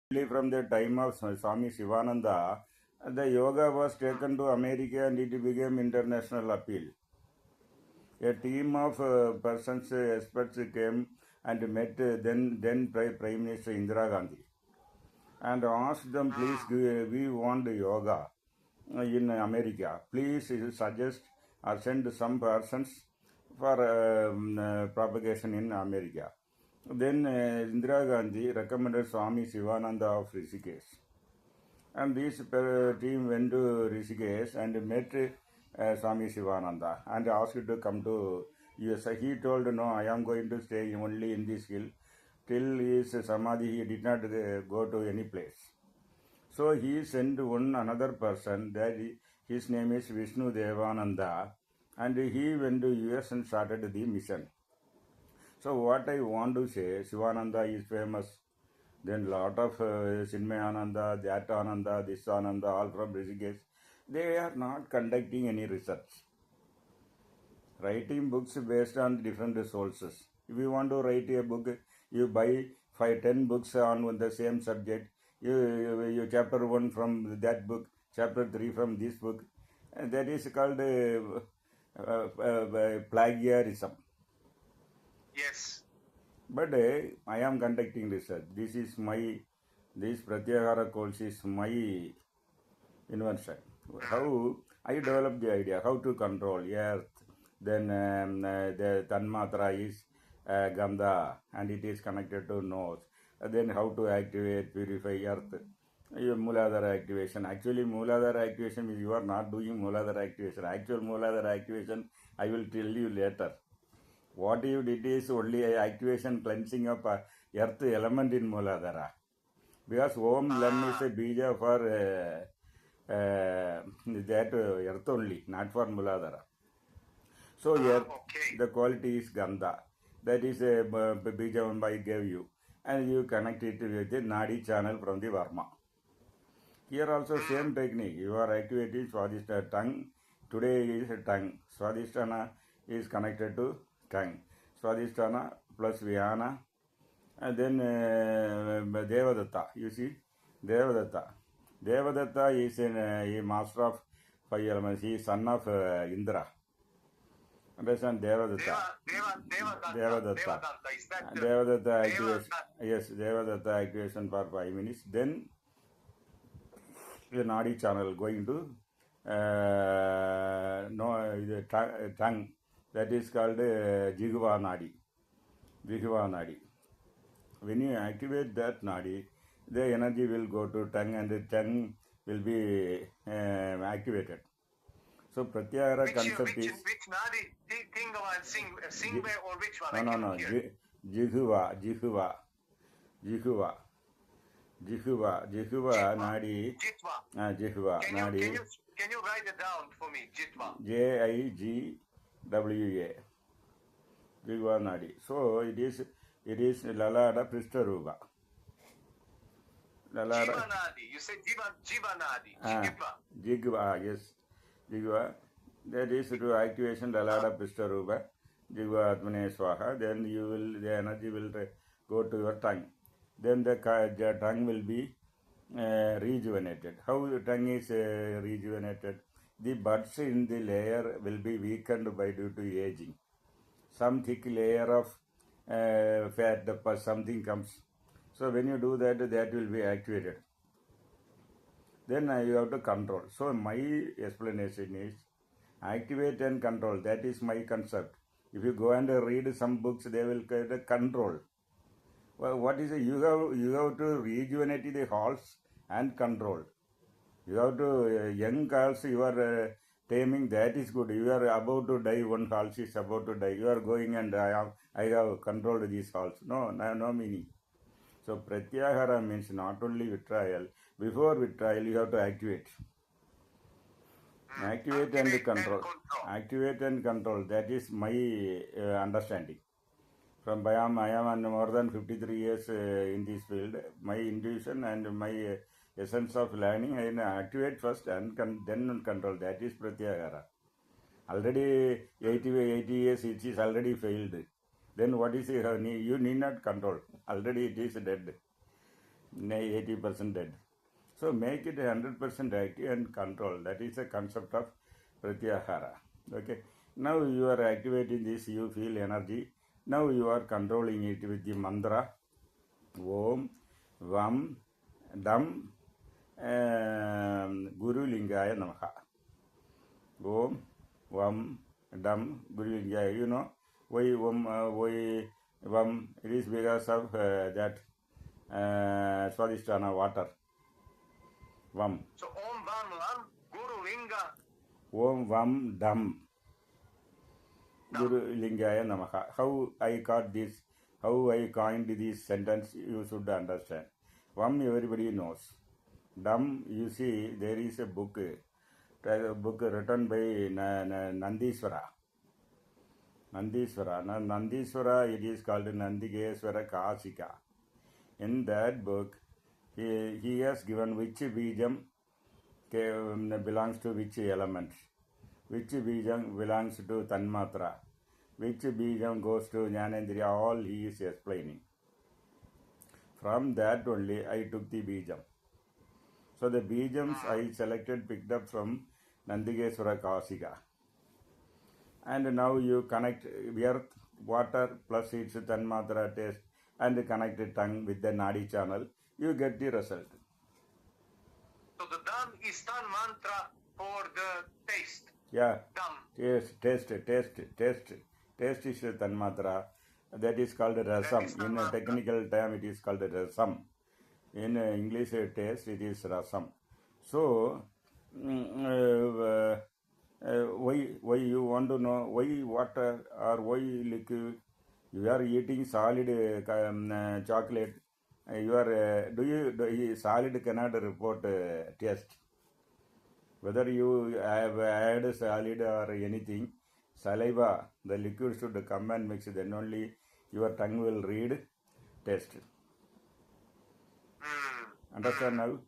Only from the time of Swami Shivananda, the yoga was taken to America and it became international appeal. A team of persons, experts came and met then Prime Minister Indira Gandhi and asked them, please, we want yoga in America. Please suggest or send some persons for propagation in America. Then Indira Gandhi recommended Swami Shivananda of Rishikesh. And this team went to Rishikesh and met Swami Shivananda and asked to come to US. He told, no, I am going to stay only in this hill. Till his Samadhi, he did not go to any place. So he sent another person, that his name is Vishnu Devananda, and he went to US and started the mission. So what I want to say, Shivananda is famous. Then lot of Chinmayananda, that Ananda, this Ananda, all from Rishikesh, they are not conducting any research. Writing books based on different sources. If you want to write a book, you buy 5-10 books on the same subject. You chapter 1 from that book, chapter 3 from this book. And that is called plagiarism. Yes. But I am conducting research. This Prathyahara course is my invention. How I developed the idea, how to control earth. Then the Tanmatra is Gandha and it is connected to nose. Then how to activate, purify earth. Mooladhara activation. Actually, Mooladhara activation is you are not doing Mooladhara activation. Actual Mooladhara activation, I will tell you later. What you did is only activation, cleansing of earth element in Mooladhara. Because Om Lam is a bija for that earth only, not for Mooladhara. So here the quality is Gandha. That is a bija I gave you. And you connect it with the Nadi channel from the Varma. Here also same technique. You are activating Swadhisthana tongue. Today is tongue. Swadhisthana is connected to tongue. Swadhisthana plus Vyana. And then Devadatta. You see? Devadatta. Devadatta is a master of 5 elements. He is son of Indra. Understand? Devadatta. Devadatta. Devadatta activation. Yes, Devadatta activation for 5 minutes. Then the Nadi channel going to the tongue. That is called Jigva Nadi. Jigva Nadi. When you activate that Nadi, the energy will go to tongue and the tongue will be activated. So Pratyahara concept is... Which Nadi? Sing or which one? No. Jihva Nadi. Jihva Nadi. Can you write it down for me? Jitva. Jigwa. Jigva Nadi. So it is Lalada Prishtarupa. Lalada. Jiva Nadi. You say Jiva Nadi. Jigva, yes. Jigva. That is to activation Lalada Prishtarupa. Jigva Atmane Swaha. Then the energy will go to your tongue. Then the tongue will be rejuvenated. How the tongue is rejuvenated? The buds in the layer will be weakened due to aging. Some thick layer of fat, something comes. So when you do that, that will be activated. Then you have to control. So my explanation is activate and control. That is my concept. If you go and read some books, they will control. Well, what is it? You have to rejuvenate the halls and control. You have to young calves you are taming. That is good. You are about to die. One horse is about to die. You are going and I have controlled these halls. No meaning. So Pratyahara means not only withdrawal. Before withdrawal, you have to activate. Activate and control. Activate and control. That is my understanding. From I am more than 53 years in this field. My intuition and my essence of learning, I activate first and then control. That is Pratyahara. Already 80 years it is already failed. Then what is it? You need not control. Already it is dead. 80% dead. So make it 100% active and control. That is the concept of Prathyahara. Okay. Now you are activating this, you feel energy. Now you are controlling it with the mantra Om, Vam, Dam, Guru Lingaya Namaha. Om, Vam, Dam, Guru Lingaya. You know why Vam? It is because of that Swadhisthana water. Vam. So Om Vam Lam Guru Linga. Om Vam Dam. Guru Lingaya Namaha. How I got this, how I coined this sentence, you should understand. Vam everybody knows. Dam, you see, there is a book written by Nandiswara. Nandiswara, it is called Nandigeswara Kasika. In that book, he has given which bijam belongs to which element, which bijam belongs to Tanmatra, which bijam goes to Jnanendriya, all he is explaining. From that only I took the bijam. So the bijams I selected, picked up from Nandigeswara Kasika. And now you connect earth, water plus its Tanmatra taste and connect the tongue with the Nadi channel, you get the result. So the Dam is Tan mantra for the taste. Yeah. Dam. Taste is the Tanmatra. That is called rasam. In a technical term, it is called rasam. In English taste, it is rasam. So, why you want to know why water or why liquid? You are eating solid chocolate. You are solid cannot report taste. Whether you have add solid or anything, saliva, the liquid should come and mix. Then only your tongue will read taste. Understand now?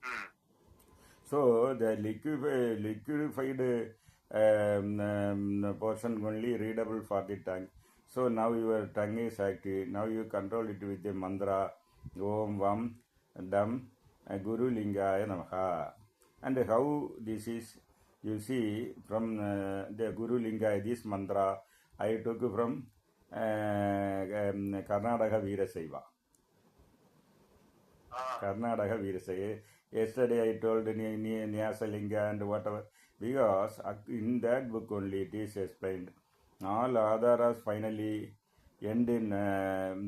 So the liquefied portion only readable for the tongue. So now your tongue is active. Now you control it with the mantra Om Vam Dam Guru Lingaya Namaha. And how this is, you see, from the Guru Lingaya, this mantra I took from Karnataka Veerasaiva. Karnataka Veerasaiva. Yesterday I told Nyasalinga and whatever, because in that book only it is explained. All adharas finally end in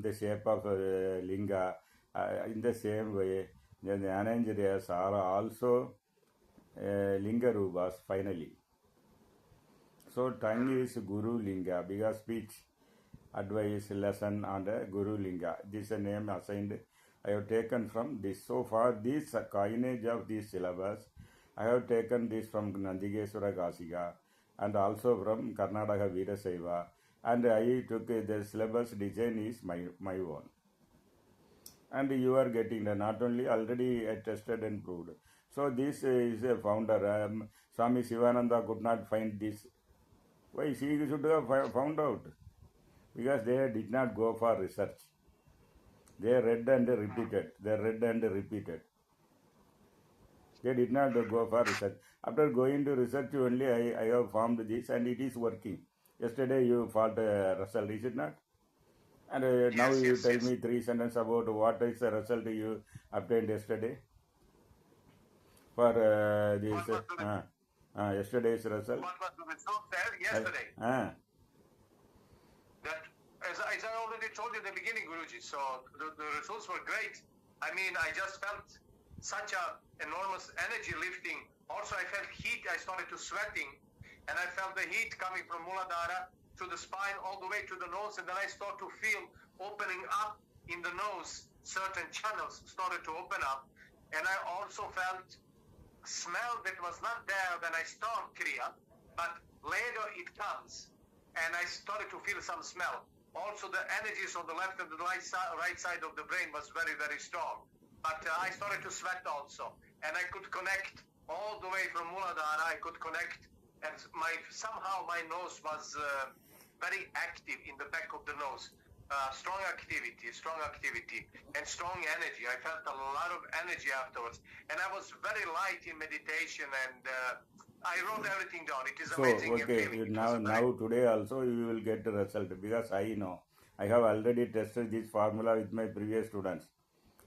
the shape of linga. In the same way, the Jnanendriyas are also linga rupas finally. So tongue is Guru Linga, because speech, advice, lesson under Guru Linga. This is a name assigned. I have taken from this. So far, this coinage of this syllabus, I have taken this from Nandigeswara Kasika and also from Karnataka Veerasaiva. And I took the syllabus design is my own. And you are getting not only already tested and proved. So this is a founder. Swami Sivananda could not find this. Why? She should have found out. Because they did not go for research. They read and repeated. They did not go for research. After going to research only, I have formed this and it is working. Yesterday you found a result, is it not? And now you tell me 3 sentences about what is the result you obtained yesterday for this yesterday's result. What was the result there yesterday? That, as I already told you in the beginning, Guruji, so the results were great. I mean, I just felt such a enormous energy lifting. Also, I felt heat. I started to sweating, and I felt the heat coming from Muladhara to the spine all the way to the nose, and then I started to feel opening up in the nose. Certain channels started to open up, and I also felt smell that was not there when I start Kriya, but later it comes, and I started to feel some smell. Also, the energies on the left and the right side of the brain was very, very strong. But I started to sweat also, and I could connect all the way from Muladhara. I could connect, and somehow my nose was very active in the back of the nose. strong activity, and strong energy. I felt a lot of energy afterwards, and I was very light in meditation, and I wrote everything down. It is So, amazing okay, feeling. It now, was a very now today also you will get the result because I know. I have already tested this formula with my previous students.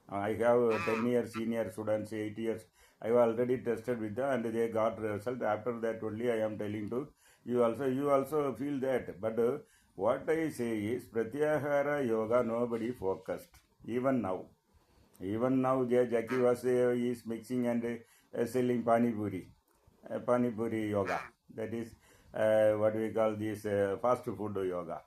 I have 10 years senior students, 8 years. I have already tested with them and they got result. After that only I am telling to you also feel that. But what I say is Pratyahara yoga nobody focused. Even now. Even now Jackie was is mixing and selling pani puri yoga. That is what we call this fast food yoga.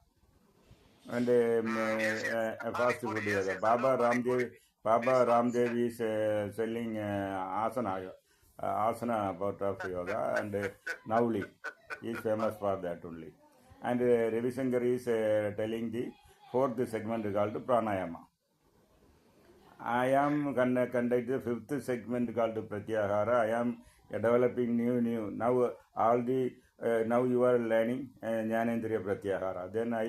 And yes, yes. fast Pani food puri, yes, yoga. yes. I know pani puri. Baba This sounds Ramdev is selling asana part of yoga, and Nauli is famous for that only. And Ravi Shankar is telling the fourth segment called pranayama. I am conducting the fifth segment called Pratyahara. I am developing new. Now all the now you are learning Jnanendriya Pratyahara. Then I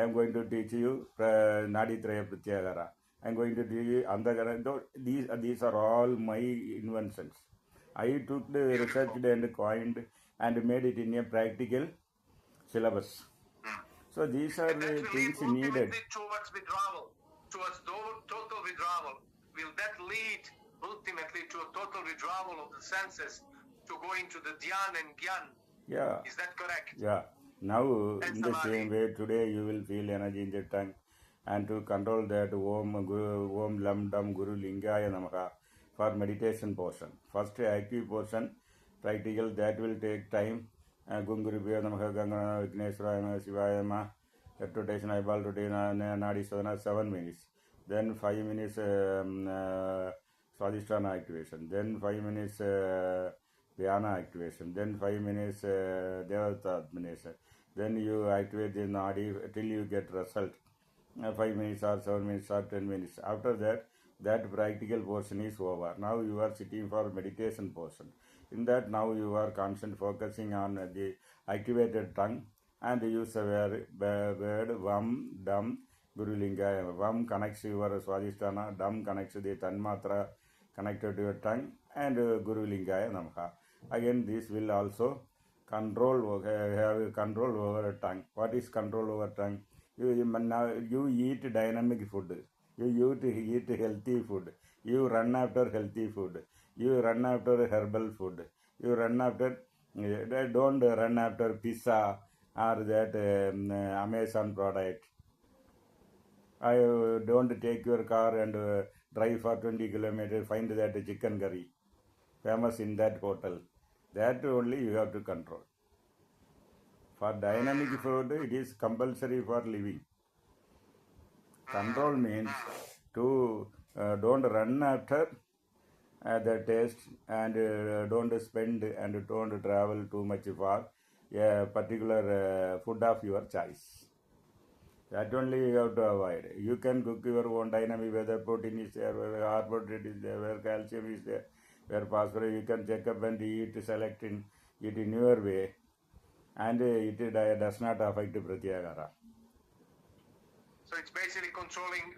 am going to teach you Naditraya Pratyahara. I am going to teach you Andhagara. These are all my inventions. I took the researched and coined and made it in a practical syllabus. So these are And that will lead things needed. ultimately towards withdrawal, towards total withdrawal. Will that lead ultimately to a total withdrawal of the senses to go into the dhyan and gyan? Yeah. Is that correct? Yeah. Now, And in the same way, today you will feel energy in the tongue, and to control that Om Lam Dam Guru Lingaya Namaha for meditation portion. First active portion, practical, that will take time. Gunguru Bhya Namaha Gangana Vigneswaraya Namaha Shivaya Namaha. Rotation eyeball routine Nadi Sadhana 7 minutes. Then 5 minutes Swadhisthana activation. Then 5 minutes Dhyana activation. Then 5 minutes Devata administration. Then you activate the Nadi till you get result. 5 minutes or 7 minutes or 10 minutes. After that, that practical portion is over. Now you are sitting for meditation portion. In that, now you are constant focusing on the activated tongue and use the word Vam, Dam, Guru Lingaya. Vam connects your Swadhisthana, Dam connects the Tanmatra connected to your tongue, and Guru Lingaya Namaha. Again, this will also have control over tongue. What is control over tongue? You eat dynamic food. You eat healthy food. You run after healthy food. You run after herbal food. You run after don't run after pizza or that Amazon product. I don't take your car and drive for 20 kilometers, find that chicken curry famous in that hotel. That only you have to control. For dynamic food, it is compulsory for living. Control means to don't run after the taste, and don't spend and don't travel too much for a particular food of your choice. That only you have to avoid. You can cook your own dynamic, whether protein is there, whether carbohydrate is there, where calcium is there, where phosphorus. You can check up and select it in your way, and it does not affect Pratyahara. So it's basically controlling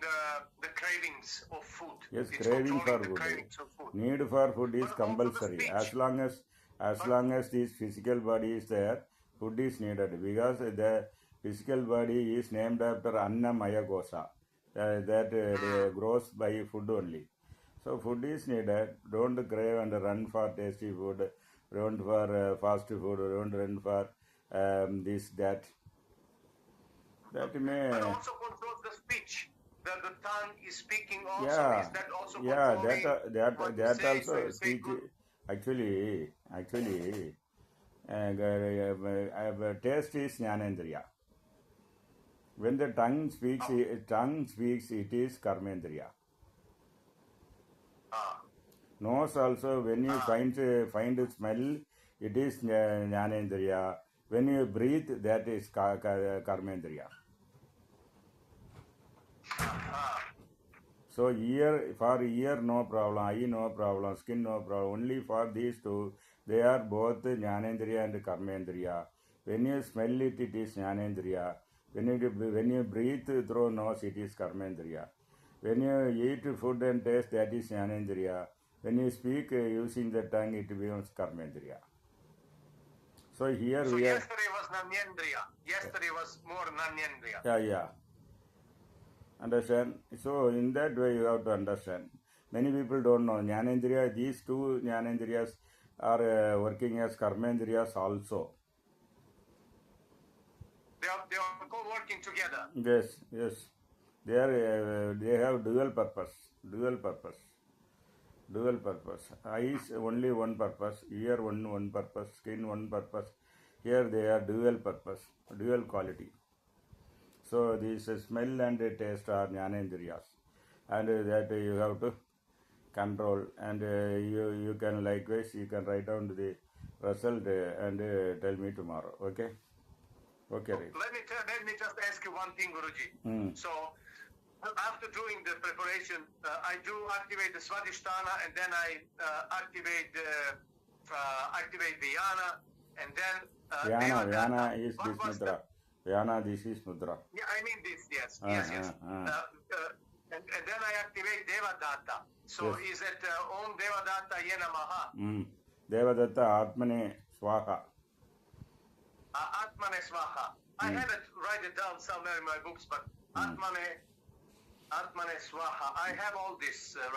the cravings of food. Yes, it's craving for the food. Cravings of food. Need for food is But compulsory. As long as this physical body is there, food is needed, because the physical body is named after Annamaya Kosha, that grows by food only. So food is needed. Don't crave and run for tasty food. Don't for fast food. Don't run for this that. That may. But also controls the speech. That the tongue is speaking also. Yeah. Is that also Yeah, controlling that what that you say? also So you say speech. good. Actually, taste is Jnanendriya. When the tongue speaks, it is Karmendriya. Nose also, when you find smell, it is Jnanendriya. When you breathe, that is Karmendriya. So for ear no problem, eye no problem, skin no problem. Only for these two, they are both Jnanendriya and Karmendriya. When you smell it, it is Jnanendriya. When you breathe through nose, it is karmendriya. When you eat food and taste, that is jnanendriya. When you speak using the tongue, it becomes karmendriya. So here So we are. yesterday was Nanyendriya. Yesterday was more Nanyendriya. Yeah. Understand? So in that way you have to understand. Many people don't know. Jnanendriya, these two jnanendriyas are working as karmendriyas also. They are co-working together. Yes. They have dual purpose. Eyes only one purpose, ear one purpose, skin one purpose. Here they are dual purpose, dual quality. So this smell and taste are jnanendriyas, and that you have to control. And you can likewise you can write down the result and tell me tomorrow. Okay. Right. Let me just ask you one thing, Guruji. So after doing the preparation, I do activate the Swadhisthana, and then I activate Vyana, and then Vyana is this mudra. Vyana, this is mudra. Yeah, I mean this. Yes. And then I activate Devadatta. So is it Om Devadatta Ye Namaha? Devadatta Atmane Swaha. Atmane Swaha. I haven't write it down somewhere in my books, but Atmane Swaha. I have all this right.